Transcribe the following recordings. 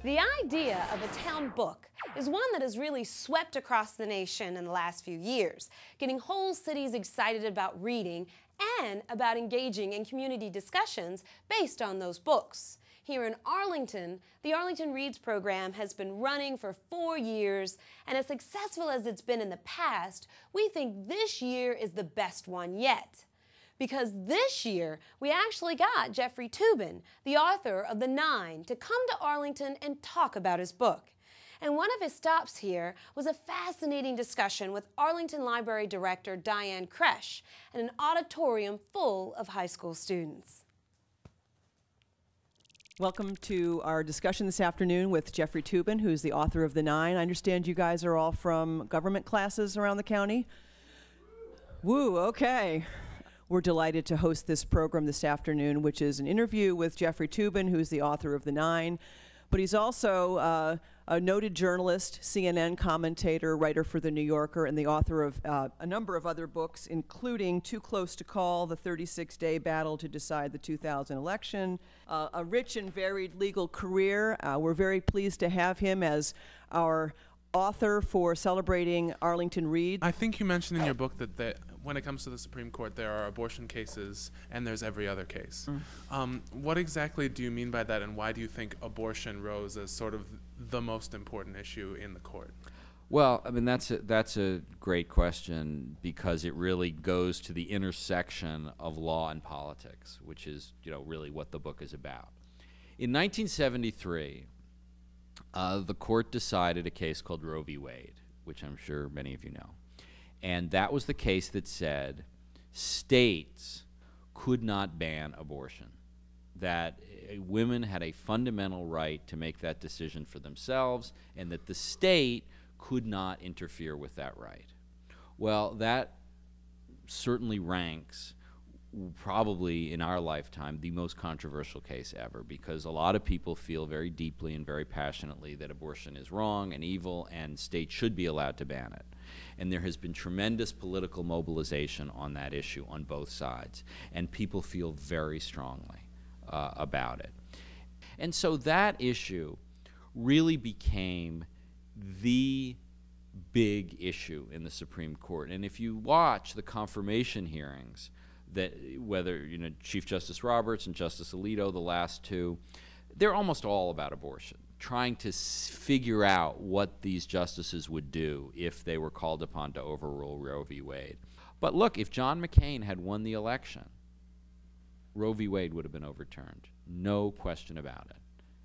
The idea of a town book is one that has really swept across the nation in the last few years, getting whole cities excited about reading and about engaging in community discussions based on those books. Here in Arlington, the Arlington Reads program has been running for 4 years, and as successful as it's been in the past, we think this year is the best one yet. Because this year, we actually got Jeffrey Toobin, the author of The 9, to come to Arlington and talk about his book. And one of his stops here was a fascinating discussion with Arlington Library Director Diane Kresh and an auditorium full of high school students. Welcome to our discussion this afternoon with Jeffrey Toobin, who's the author of The 9. I understand you guys are all from government classes around the county. Woo, okay. We're delighted to host this program this afternoon, which is an interview with Jeffrey Toobin, who's the author of The 9. But he's also a noted journalist, CNN commentator, writer for The New Yorker, and the author of a number of other books, including Too Close to Call, The 36-Day Battle to Decide the 2000 Election, a rich and varied legal career. We're very pleased to have him as our author for celebrating Arlington Reads. I think you mentioned in your book that when it comes to the Supreme Court, there are abortion cases and there's every other case. What exactly do you mean by that, and why do you think abortion rose as sort of the most important issue in the court? Well, I mean, that's a great question, because it really goes to the intersection of law and politics, which is, really what the book is about. In 1973, the court decided a case called Roe v. Wade, which I'm sure many of you know. And that was the case that said states could not ban abortion, that women had a fundamental right to make that decision for themselves, and that the state could not interfere with that right. Well, that certainly ranks, probably in our lifetime, the most controversial case ever, because a lot of people feel very deeply and very passionately that abortion is wrong and evil and states should be allowed to ban it. And there has been tremendous political mobilization on that issue on both sides, and people feel very strongly about it. And so that issue really became the big issue in the Supreme Court. And if you watch the confirmation hearings, that whether Chief Justice Roberts and Justice Alito, the last two, they're almost all about abortion, trying to figure out what these justices would do if they were called upon to overrule Roe v. Wade. But look, if John McCain had won the election, Roe v. Wade would have been overturned, no question about it.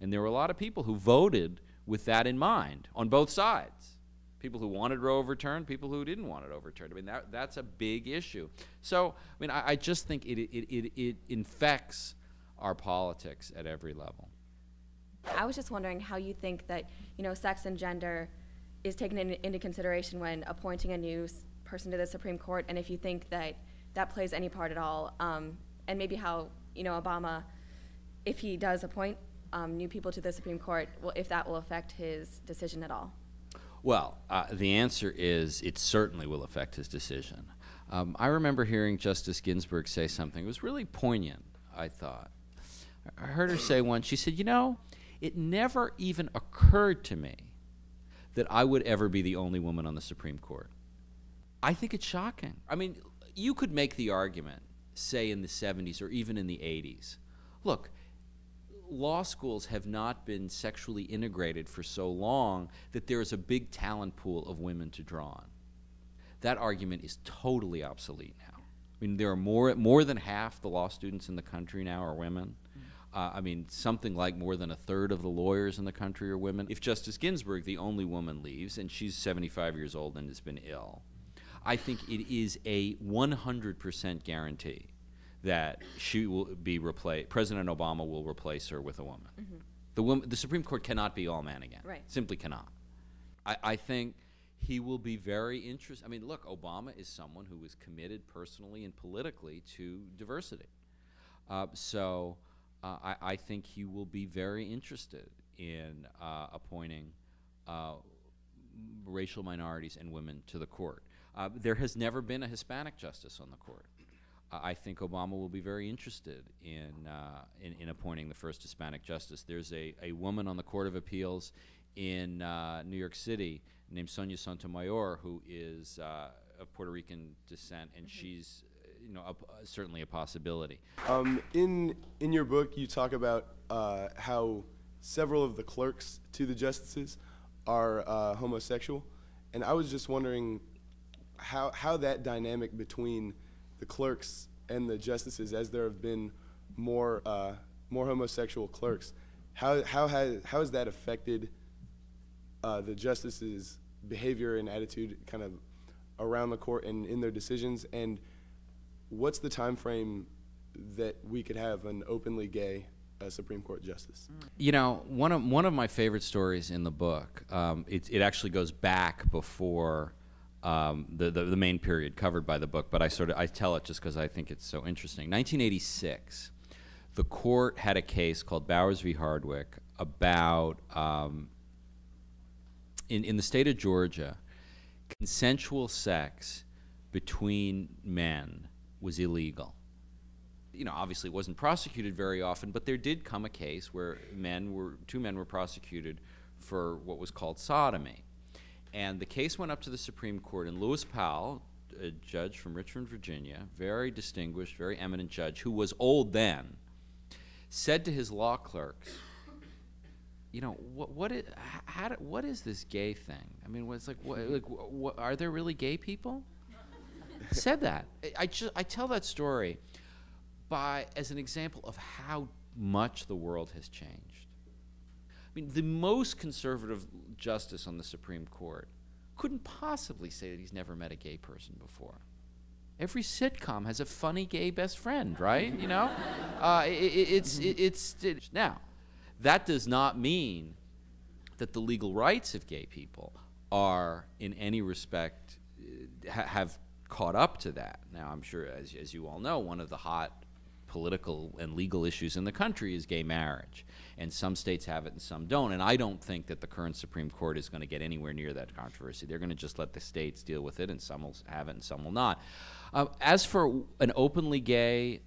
And there were a lot of people who voted with that in mind on both sides. People who wanted Roe overturned, people who didn't want it overturned. I mean, that's a big issue. So, I mean, I just think it infects our politics at every level. I was just wondering how you think that, sex and gender is taken into consideration when appointing a new person to the Supreme Court, and if you think that that plays any part at all, and maybe how, Obama, if he does appoint new people to the Supreme Court, if that will affect his decision at all. Well, the answer is it certainly will affect his decision. I remember hearing Justice Ginsburg say something. It was really poignant, I thought. I heard her say once, she said, it never even occurred to me that I would ever be the only woman on the Supreme Court. I think it's shocking. I mean, you could make the argument, say in the 70s or even in the 80s. Look, law schools have not been sexually integrated for so long that there is a big talent pool of women to draw on. That argument is totally obsolete now. I mean, there are more than half the law students in the country now are women. I mean, something like more than a third of the lawyers in the country are women. If Justice Ginsburg, the only woman, leaves, and she's 75 years old and has been ill, I think it is a 100% guarantee that she will be replaced. President Obama will replace her with a woman. The Supreme Court cannot be all man again. Right. Simply cannot. I think he will be very interested. I mean, look, Obama is someone who is committed personally and politically to diversity. So I think he will be very interested in appointing racial minorities and women to the court. There has never been a Hispanic justice on the court. I think Obama will be very interested in appointing the first Hispanic justice. There's a woman on the Court of Appeals in New York City named Sonia Sotomayor, who is of Puerto Rican descent, and she's certainly a possibility. In your book, you talk about how several of the clerks to the justices are homosexual, and I was just wondering how that dynamic between the clerks and the justices, as there have been more homosexual clerks, how has that affected the justices' behavior and attitude kind of around the court and in their decisions, and what's the time frame that we could have an openly gay Supreme Court justice? One of my favorite stories in the book, it actually goes back before the main period covered by the book, but I tell it just because I think it's so interesting. 1986, the court had a case called Bowers v. Hardwick about, in the state of Georgia, consensual sex between men was illegal. Obviously it wasn't prosecuted very often, but there did come a case where two men were prosecuted for what was called sodomy. And the case went up to the Supreme Court, and Lewis Powell, a judge from Richmond, Virginia, very distinguished, very eminent judge, who was old then, said to his law clerks, what is this gay thing? I mean, what, are there really gay people? Said that. I tell that story as an example of how much the world has changed. I mean, the most conservative justice on the Supreme Court couldn't possibly say that he's never met a gay person before. Every sitcom has a funny gay best friend, right? Now, that does not mean that the legal rights of gay people are, in any respect, have caught up to that. Now, I'm sure, as you all know, one of the hot political and legal issues in the country is gay marriage. And some states have it and some don't. And I don't think that the current Supreme Court is going to get anywhere near that controversy. They're going to just let the states deal with it, and some will have it and some will not. As for an openly gay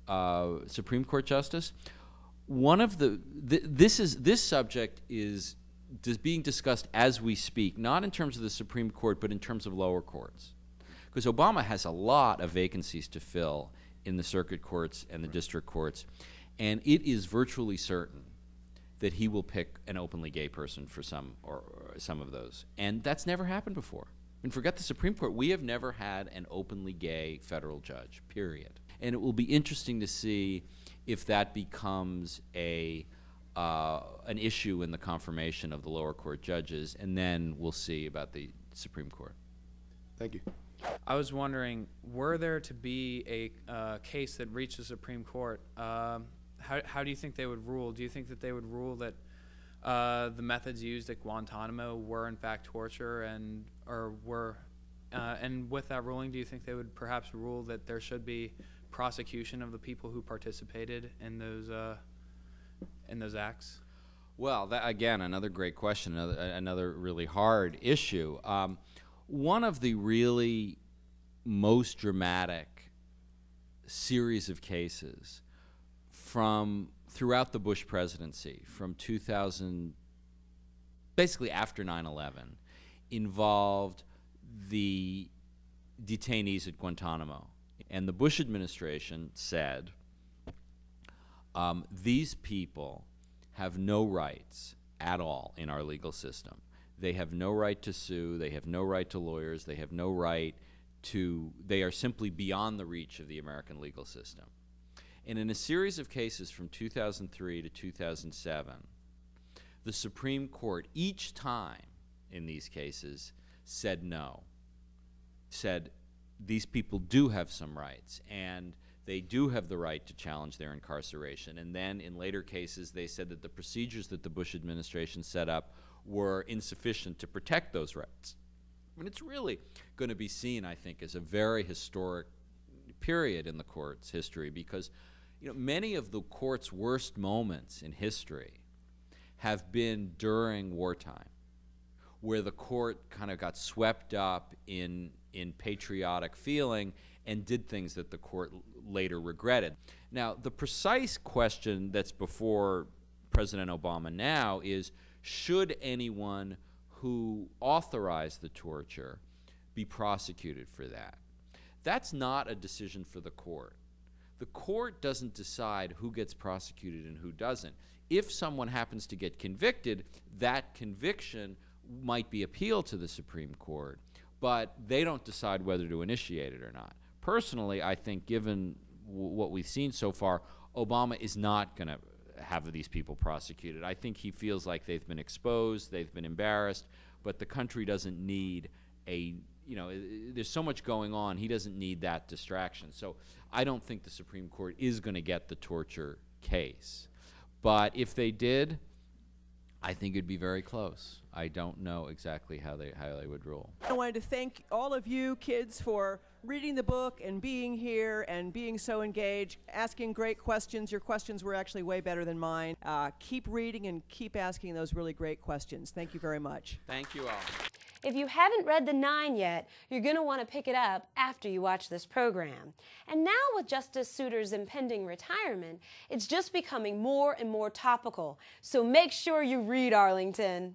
Supreme Court justice, this subject is being discussed as we speak, not in terms of the Supreme Court, but in terms of lower courts. Because Obama has a lot of vacancies to fill in the circuit courts and the district courts, and it is virtually certain that he will pick an openly gay person for some of those. And that's never happened before. And forget the Supreme Court, we have never had an openly gay federal judge, period. And it will be interesting to see if that becomes an issue in the confirmation of the lower court judges, and then we'll see about the Supreme Court. Thank you. I was wondering, were there to be a case that reached the Supreme Court, how do you think they would rule? Do you think that they would rule that the methods used at Guantanamo were in fact torture, and with that ruling, do you think they would perhaps rule that there should be prosecution of the people who participated in those acts? Well, that, again, another great question, another really hard issue. One of the really most dramatic series of cases from throughout the Bush presidency, from 2000, basically after 9/11, involved the detainees at Guantanamo. And the Bush administration said, these people have no rights at all in our legal system. They have no right to sue. They have no right to lawyers. They have no right to, they are simply beyond the reach of the American legal system. And in a series of cases from 2003 to 2007, the Supreme Court, each time in these cases, said no. Said these people do have some rights, and they do have the right to challenge their incarceration. And then in later cases, they said that the procedures that the Bush administration set up were insufficient to protect those rights. I mean, it's really going to be seen, I think, as a very historic period in the court's history, because many of the court's worst moments in history have been during wartime, where the court kind of got swept up in patriotic feeling and did things that the court later regretted. Now, the precise question that's before President Obama now is, should anyone who authorized the torture be prosecuted for that? That's not a decision for the court. The court doesn't decide who gets prosecuted and who doesn't. If someone happens to get convicted, that conviction might be appealed to the Supreme Court, but they don't decide whether to initiate it or not. Personally, I think given what we've seen so far, Obama is not going to have these people prosecuted. I think he feels like they've been exposed, they've been embarrassed, but the country doesn't need there's so much going on, he doesn't need that distraction. So I don't think the Supreme Court is going to get the torture case. But if they did, I think it'd be very close. I don't know exactly how they would rule. I wanted to thank all of you kids for reading the book and being here and being so engaged, asking great questions. Your questions were actually way better than mine. Keep reading and keep asking those really great questions. Thank you very much. Thank you all. If you haven't read The Nine yet, you're going to want to pick it up after you watch this program. And now with Justice Souter's impending retirement, it's just becoming more and more topical. So make sure you read Arlington.